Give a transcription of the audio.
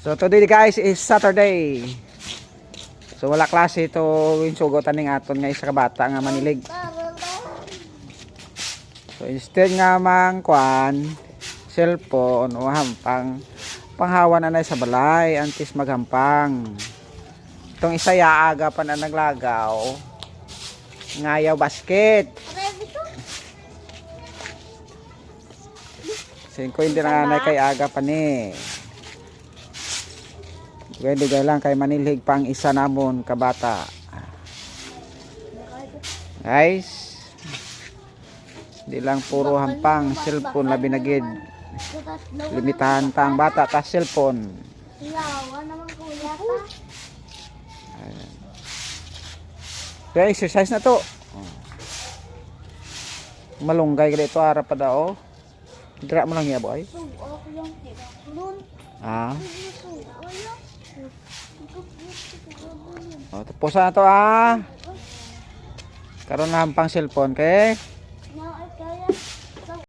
So today guys is Saturday. So wala klase ito yung sugotan ng aton nga isa ka bata nga manilig. So instead nga mang kwan cellphone o hampang panghawan na sa balay antes maghampang. Itong isa yaaga pa na naglagaw. Ngayaw basket. Singko hindi na nanay kay aga pa ni. Pwede lang kay manilhig pang isa namon kabata. Guys. Di lang puro hampang cellphone labi na gid. Limitahan tang bata ta cellphone. Kaya exercise na to. Malunggay kada ito ara pa daw. Dira mo lang ya boy. Ah. Oh, tapos na to ah. Karon na hampang cellphone kay